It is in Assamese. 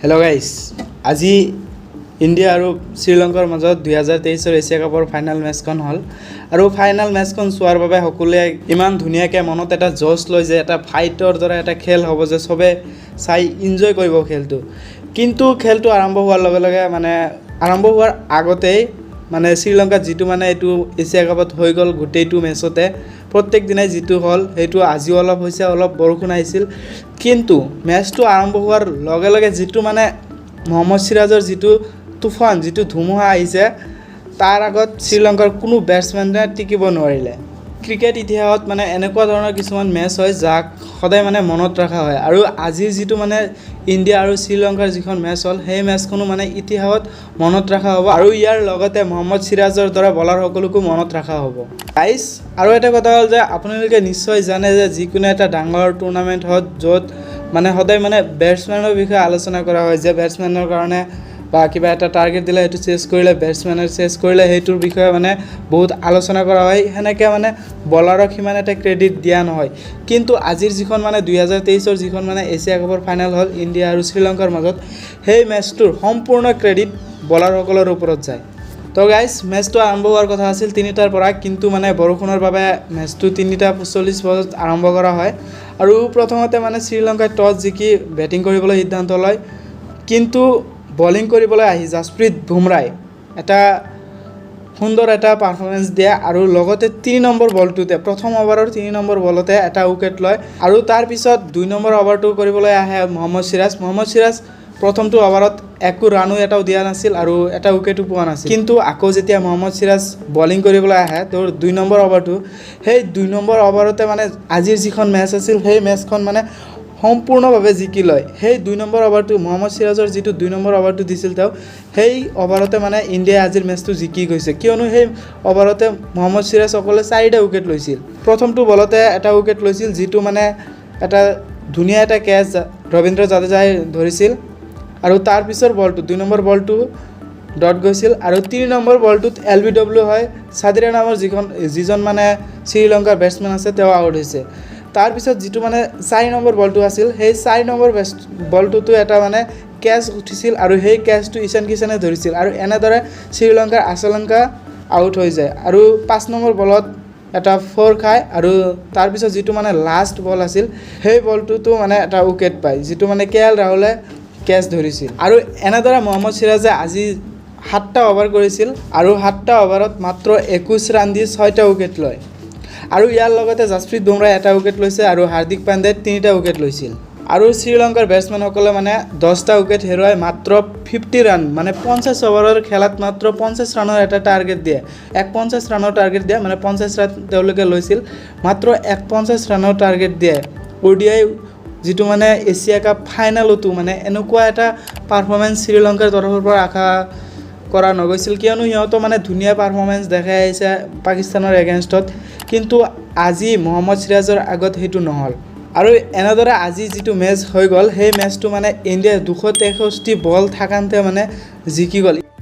हेलो गाइस আজি ইণ্ডিয়া আৰু শ্ৰীলংকাৰ মাজত 2023 এছিয়া কাপৰ ফাইনাল মেচখন হ'ল আৰু ফাইনাল মেচখন চোৱাৰ বাবে সকলোৱে ইমান ধুনীয়াকৈ মনত এটা জোশ লৈ যে এটা ফাইটৰ দৰে এটা খেল হ'ব যে সবে চাই এনজয় কৰিব খেলটো কিন্তু খেলটো আৰম্ভ হোৱাৰ লগে লগে আৰম্ভ হোৱাৰ আগতেই শ্ৰীলংকা যেটো এটো এছিয়া কাপত হৈ গ'ল গোটেইটো মেচতে প্ৰত্যেক দিনাই যেটো হ'ল হেতু আজি অলপ হৈছে অলপ বৰষুণ আহিছিল কিন্তু মেচটো আৰম্ভ হোৱাৰ লগে লগে যেটো মোহাম্মদ সিৰাজৰ যেটো তুফান যেটো ধুমুহা আহিছে তাৰ আগত শ্ৰীলংকাৰ কোনো ব্যাটসম্যানে টিকিব নোৱাৰিলে ক্ৰিকেট ইতিহাসত এনেকুৱা ধৰণৰ কিছুমান মেচ হয় যাক সদায় মনত ৰাখা হয় আৰু আজিৰ যেটো ইণ্ডিয়া আৰু শ্ৰীলংকাৰ যিখন মেচ হ'ল সেই মেচখনো ইতিহাসত মনত ৰাখা হ'ব আৰু ইয়াৰ লগতে মোহাম্মদ সিৰাজৰ দৰে বলাৰ সকলকো মনত ৰাখা হ'ব গাইস আৰু এটা কথা হ'ল যে আপোনালোকে নিশ্চয় জানে যে যিকোনো এটা ডাঙৰ টুৰ্নামেণ্ট হয় য'ত সদায় ব্যাটসম্যানৰ বিষয়ে আলোচনা কৰা হয় যে ব্যাটসম্যানৰ কাৰণে বা কিবা এটা টাৰ্গেট দিলে হেতু চেজ কৰিলে ব্যাটসম্যানৰ চেজ কৰিলে হেতুৰ বিষয়ে বহুত আলোচনা কৰা হয় হেনেকে বলাৰক সিমান এটা ক্ৰেডিট দিয়া নহয় কিন্তু আজিৰ যিখন 2023 যিখন এছিয়া কাপৰ ফাইনাল হ'ল ইণ্ডিয়া আৰু শ্ৰীলংকাৰ মাজত সেই মেচটোৰ সম্পূৰ্ণ ক্ৰেডিট বলাৰসকলৰ ওপৰত যায় তো গাইস মেচটো আৰম্ভ হোৱাৰ কথা আছিল 3টাৰ পৰা কিন্তু বৰষুণৰ বাবে মেচটো 3:45 বজাত আৰম্ভ কৰা হয় আৰু প্ৰথমতে শ্ৰীলংকাই টছ জিকি বেটিং কৰিবলৈ সিদ্ধান্ত লয় কিন্তু বলিং কৰিবলৈ আহি জাসপ্ৰীত বুমৰাই এটা সুন্দৰ এটা পাৰফৰ্মেন্স দিয়ে আৰু লগতে 3 নম্বৰ বলটোতে প্ৰথম ওভাৰৰ 3 নম্বৰ বলতে এটা উইকেট লয় আৰু তাৰ পিছত 2 নম্বৰ ওভাৰটো কৰিবলৈ আহে মোহাম্মদ সিৰাজ প্ৰথমটো ওভাৰত একো ৰানো এটাও দিয়া নাছিল আৰু এটা উইকেটো পোৱা নাছিল কিন্তু আকৌ যেতিয়া মোহাম্মদ সিৰাজ বলিং কৰিবলৈ আহে তোৰ 2 নম্বৰ ওভাৰটো সেই 2 নম্বৰ ওভাৰতে আজিৰ যিখন মেচ আছিল সেই মেচখন সম্পূৰ্ণভাৱে জিকি লয় সেই 2 নম্বৰ ওভাৰটো মোহাম্মদ সিৰাজৰ যেটো 2 নম্বৰ ওভাৰটো দিছিল তেওঁ সেই ওভাৰতে ইণ্ডিয়া আজিৰ মেচটো জিকি গৈছে কিয়নো সেই ওভাৰতে মোহাম্মদ সিৰাজ অকলে 4টা উইকেট লৈছিল প্ৰথমটো বলতে এটা উইকেট লৈছিল যেটো এটা ধুনীয়া এটা ক্যাচ ৰবীন্দ্ৰ জাদেজাই ধৰিছিল আৰু তাৰ পিছৰ বলটো 2 নম্বৰ বলটো ডট গৈছিল আৰু 3 নম্বৰ বলটোত LBW হয় সাদিৰা নামৰ যিজন শ্ৰীলংকাৰ ব্যাটসম্যান আছে তেওঁ আউট হৈছে তাৰ পিছত যেটো 4 নম্বৰ বলটো আছিল সেই 4 নম্বৰ বলটোতো এটা ক্যাচ উঠিছিল আৰু সেই ক্যাচটো ঈশান কিষানে ধৰিছিল আৰু এনেদৰে শ্ৰীলংকাৰ আশলংকা আউট হৈ যায় আৰু 5 নম্বৰ বলত এটা 4 খায় আৰু তাৰ পিছত যেটো লাষ্ট বল আছিল সেই বলটোতো এটা উইকেট পায় যেটো KL ৰাহুলে ক্যাচ ধৰিছিল আৰু এনেদৰে মোহাম্মদ সিৰাজে আজি 7টা ওভাৰ কৰিছিল আৰু 7টা ওভাৰত মাত্ৰ 21 ৰান দি 6টা উইকেট লয় আৰু ইয়াৰ লগতে জাসপ্ৰীত বুমৰাই এটা উইকেট লৈছে আৰু হাৰ্দিক পাণ্ডে 3টা উইকেট লৈছিল আৰু শ্ৰীলংকাৰ ব্যাটসম্যানসকলে 10টা উইকেট হেৰুৱাই মাত্ৰ 50 ৰান 50 ওভাৰৰ খেলাত মাত্ৰ 50 ৰানৰ এটা টাৰ্গেট দিয়ে 50 ৰানৰ টাৰ্গেট দিয়ে 50 ৰান তেওঁলোকে লৈছিল মাত্ৰ 51 ৰানৰ টাৰ্গেট দিয়ে ODI যেটো এছিয়া কাপ ফাইনালতো এনেকুৱা এটা পাৰফৰ্মেন্স শ্ৰীলংকাৰ তৰফৰ পৰা আশা কৰা নগৈছিল কিয়নো হিহঁতো ধুনীয়া পাৰফৰ্মেন্স দেখাই আহিছে পাকিস্তানৰ এগেইনষ্টত কিন্তু আজি মোহাম্মদ সিৰাজৰ আগত হেতু নহল আৰু এনেদৰে আজি যেটো মেচ হৈ গ'ল সেই মেচটো ইণ্ডিয়া 263 বল থাকান্তে জিকি গ'ল